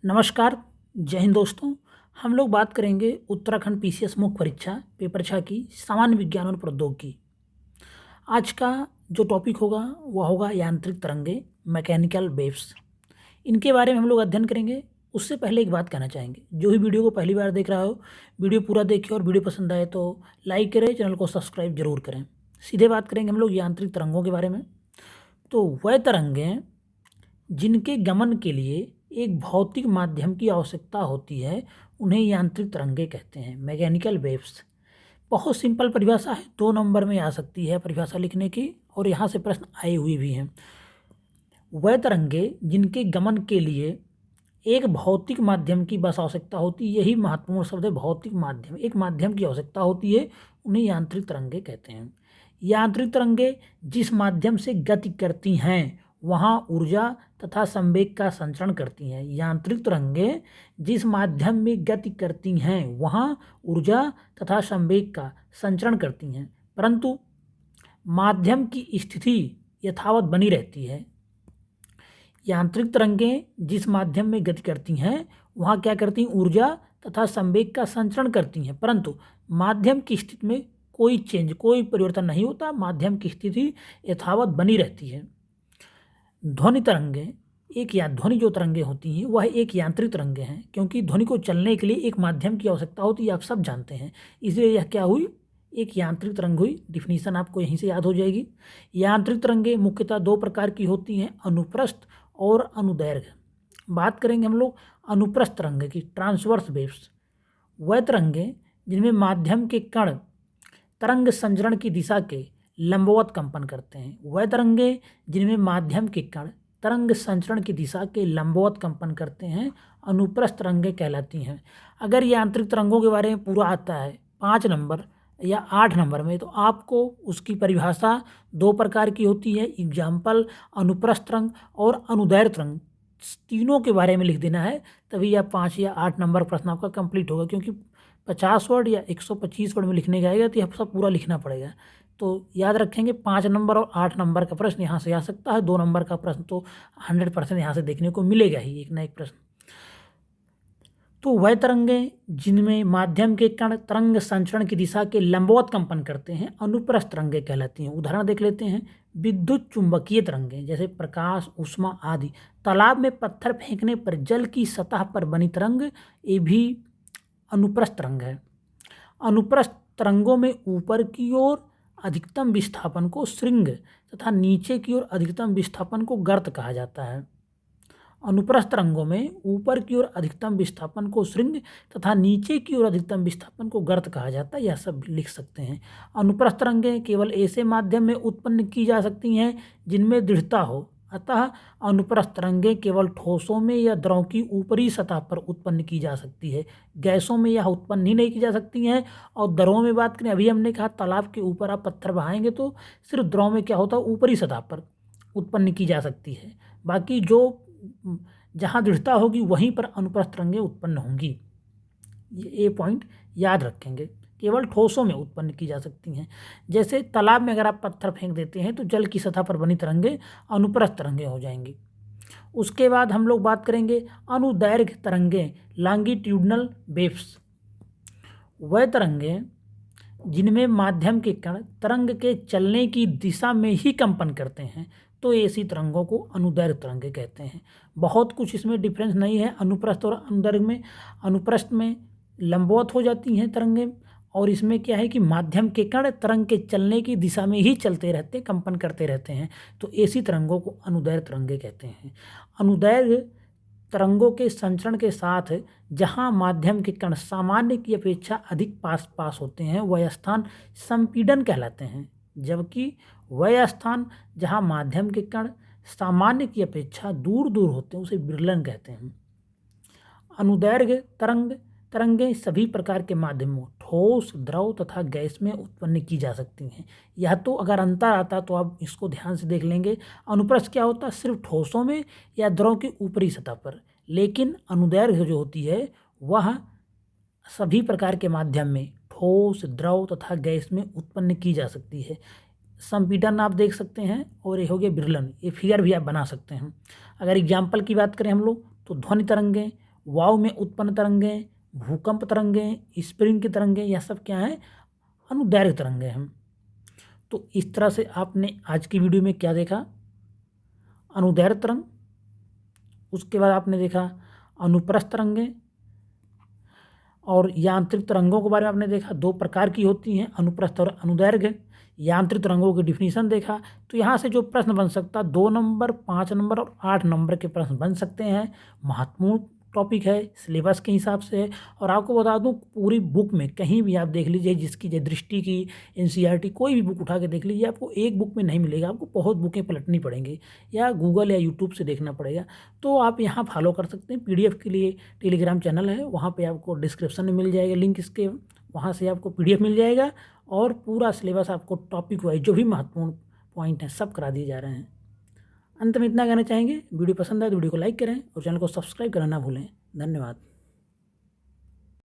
नमस्कार। जय हिंद दोस्तों। हम लोग बात करेंगे उत्तराखंड पीसीएस मुख्य परीक्षा पेपर 6 की सामान्य विज्ञान और प्रौद्योगिकी। आज का जो टॉपिक होगा वह होगा यांत्रिक तरंगे, मैकेनिकल वेव्स। इनके बारे में हम लोग अध्ययन करेंगे। उससे पहले एक बात कहना चाहेंगे, जो भी वीडियो को पहली बार देख रहा हो वीडियो पूरा देखें और वीडियो पसंद आए तो लाइक करें, चैनल को सब्सक्राइब जरूर करें। सीधे बात करेंगे हम लोग यांत्रिक तरंगों के बारे में। तो वह तरंगें जिनके गमन के लिए एक भौतिक माध्यम की आवश्यकता होती है उन्हें यांत्रिक तरंगे कहते हैं, मैकेनिकल वेव्स। बहुत सिंपल परिभाषा है, 2 नंबर में आ सकती है परिभाषा लिखने की, और यहाँ से प्रश्न आए हुए भी हैं। वह तरंगे जिनके गमन के लिए एक भौतिक माध्यम की बस आवश्यकता होती है, यही महत्वपूर्ण शब्द है, भौतिक माध्यम। एक माध्यम की आवश्यकता होती है, उन्हें यांत्रिक तरंगे कहते हैं। यांत्रिक तरंगे जिस माध्यम से गति करती हैं वहाँ ऊर्जा तथा संवेग का संचरण करती हैं। यांत्रिक तरंगे जिस माध्यम में गति करती हैं वहाँ ऊर्जा तथा संवेग का संचरण करती हैं, परंतु माध्यम की स्थिति यथावत बनी रहती है। यांत्रिक तरंगें जिस माध्यम में गति करती हैं वहाँ क्या करती हैं, ऊर्जा तथा संवेग का संचरण करती हैं, परंतु माध्यम की स्थिति में कोई परिवर्तन नहीं होता, माध्यम की स्थिति यथावत बनी रहती है। ध्वनि तरंगें ध्वनि जो तरंगें होती हैं वह एक यांत्रिक तरंगें हैं, क्योंकि ध्वनि को चलने के लिए एक माध्यम की आवश्यकता होती है, आप सब जानते हैं। इसलिए यह क्या हुई, एक यांत्रिक तरंग हुई। डिफिनीशन आपको यहीं से याद हो जाएगी। यांत्रिक तरंगें मुख्यतः 2 प्रकार की होती हैं, अनुप्रस्थ और अनुदैर्घ्य। बात करेंगे हम लोग अनुप्रस्थ तरंग की, ट्रांसवर्स वेव्स। वह तरंगें जिनमें माध्यम के कण तरंग संचरण की दिशा के लंबवत कंपन करते हैं। वह तरंगें जिनमें माध्यम के कण तरंग संचरण की दिशा के लंबवत कंपन करते हैं अनुप्रस्थ तरंगें कहलाती हैं। अगर यांत्रिक तरंगों के बारे में पूरा आता है 5 नंबर या 8 नंबर में, तो आपको उसकी परिभाषा 2 प्रकार की होती है, एग्जाम्पल अनुप्रस्थ तरंग और अनुदैर्घ्य तरंग। तीनों के बारे में लिख देना है, तभी आप 5 या 8 नंबर प्रश्न आपका कंप्लीट होगा, क्योंकि 50 वर्ड या 125 वर्ड में लिखने जाएगा तो यह सब पूरा लिखना पड़ेगा। तो याद रखेंगे 5 नंबर और 8 नंबर का प्रश्न यहाँ से आ सकता है, 2 नंबर का प्रश्न तो 100% यहाँ से देखने को मिलेगा ही, एक ना एक प्रश्न। तो वह तरंगें जिनमें माध्यम के कण तरंग संचरण की दिशा के लंबवत कंपन करते हैं अनुप्रस्थ तरंगें कहलाती हैं। उदाहरण देख लेते हैं, विद्युत चुंबकीय तरंगें जैसे प्रकाश, ऊष्मा आदि। तालाब में पत्थर फेंकने पर जल की सतह पर बनी तरंग, ये भी अनुप्रस्थ तरंग है। अनुप्रस्थ तरंगों में ऊपर की ओर अधिकतम विस्थापन को श्रृंग तथा नीचे की ओर अधिकतम विस्थापन को गर्त कहा जाता है। अनुप्रस्थ तरंगों में ऊपर की ओर अधिकतम विस्थापन को श्रृंग तथा नीचे की ओर अधिकतम विस्थापन को गर्त कहा जाता है, यह सब लिख सकते हैं। अनुप्रस्थ तरंगें केवल ऐसे माध्यम में उत्पन्न की जा सकती हैं जिनमें दृढ़ता हो, अतः अनुप्रस्थ तरंगें केवल ठोसों में या द्रव की ऊपरी सतह पर उत्पन्न की जा सकती है, गैसों में यह उत्पन्न ही नहीं की जा सकती हैं। और द्रवों में बात करें, अभी हमने कहा तालाब के ऊपर आप पत्थर बहाएंगे तो सिर्फ द्रव में क्या होता है, ऊपरी सतह पर उत्पन्न की जा सकती है, बाकी जो जहाँ दृढ़ता होगी वहीं पर अनुप्रस्थ तरंगें उत्पन्न होंगी। ये पॉइंट याद रखेंगे, केवल ठोसों में उत्पन्न की जा सकती हैं। जैसे तालाब में अगर आप पत्थर फेंक देते हैं तो जल की सतह पर बनी तरंगें अनुप्रस्थ तरंगें हो जाएंगी। उसके बाद हम लोग बात करेंगे अनुदैर्घ्य तरंगें, लॉन्गिट्यूडनल वेव्स। वह तरंगें जिनमें माध्यम के कण तरंग के चलने की दिशा में ही कंपन करते हैं, तो ऐसी तरंगों को अनुदैर्घ्य तरंगें कहते हैं। बहुत कुछ इसमें डिफरेंस नहीं है अनुप्रस्थ और अनुदैर्घ्य में। अनुप्रस्थ में लंबवत हो जाती हैं तरंगें, और इसमें क्या है कि माध्यम के कण तरंग के चलने की दिशा में ही चलते रहते, कंपन करते रहते हैं, तो ऐसी तरंगों को अनुदैर्घ्य तरंगें कहते हैं। अनुदैर्घ्य तरंगों के संचरण के साथ जहाँ माध्यम के कण सामान्य की अपेक्षा अधिक पास होते हैं वह स्थान संपीड़न कहलाते हैं, जबकि वह स्थान जहाँ माध्यम के कण सामान्य की अपेक्षा दूर दूर होते हैं उसे विरलन कहते हैं। अनुदैर्घ्य तरंगें सभी प्रकार के माध्यमों, ठोस, द्रव तथा गैस में उत्पन्न की जा सकती हैं। यह तो अगर अंतर आता तो आप इसको ध्यान से देख लेंगे। अनुप्रस्थ क्या होता है, सिर्फ ठोसों में या द्रव की ऊपरी सतह पर, लेकिन अनुदैर्घ्य जो होती है वह सभी प्रकार के माध्यम में, ठोस, द्रव तथा गैस में उत्पन्न की जा सकती है। संपीड़न आप देख सकते हैं, और ये हो गया विरलन, ये फिगर भी आप बना सकते हैं। अगर एग्जाम्पल की बात करें हम लोग तो ध्वनि तरंगें वायु में उत्पन्न तरंगें, भूकंप तरंगें, स्प्रिंग की तरंगें, यह सब क्या है? अनुदैर्घ्य तरंगें हैं। तो इस तरह से आपने आज की वीडियो में क्या देखा? अनुदैर्घ्य तरंग, उसके बाद आपने देखा अनुप्रस्थ तरंगें, और यांत्रिक तरंगों के बारे में आपने देखा। 2 प्रकार की होती हैं, अनुप्रस्थ और अनुदैर्घ्य। यांत्रिक तरंगों की डिफिनीशन देखा। तो यहाँ से जो प्रश्न बन सकता, 2 नंबर, 5 नंबर और 8 नंबर के प्रश्न बन सकते हैं। महत्वपूर्ण टॉपिक है, सिलेबस के हिसाब से है। और आपको बता दूं, पूरी बुक में कहीं भी आप देख लीजिए, जिसकी जो दृष्टि की, एनसीईआरटी, कोई भी बुक उठा के देख लीजिए, आपको एक बुक में नहीं मिलेगा, आपको बहुत बुकें पलटनी पड़ेंगी या गूगल या यूट्यूब से देखना पड़ेगा। तो आप यहाँ फॉलो कर सकते हैं। पीडीएफ के लिए टेलीग्राम चैनल है, वहाँ पे आपको डिस्क्रिप्शन में मिल जाएगा लिंक इसके, वहाँ से आपको पीडीएफ मिल जाएगा और पूरा सिलेबस आपको टॉपिक वाइज जो भी महत्वपूर्ण पॉइंट हैं सब करा दिए जा रहे हैं। अंत में इतना कहना चाहेंगे, वीडियो पसंद आए तो वीडियो को लाइक करें और चैनल को सब्सक्राइब करना ना भूलें। धन्यवाद।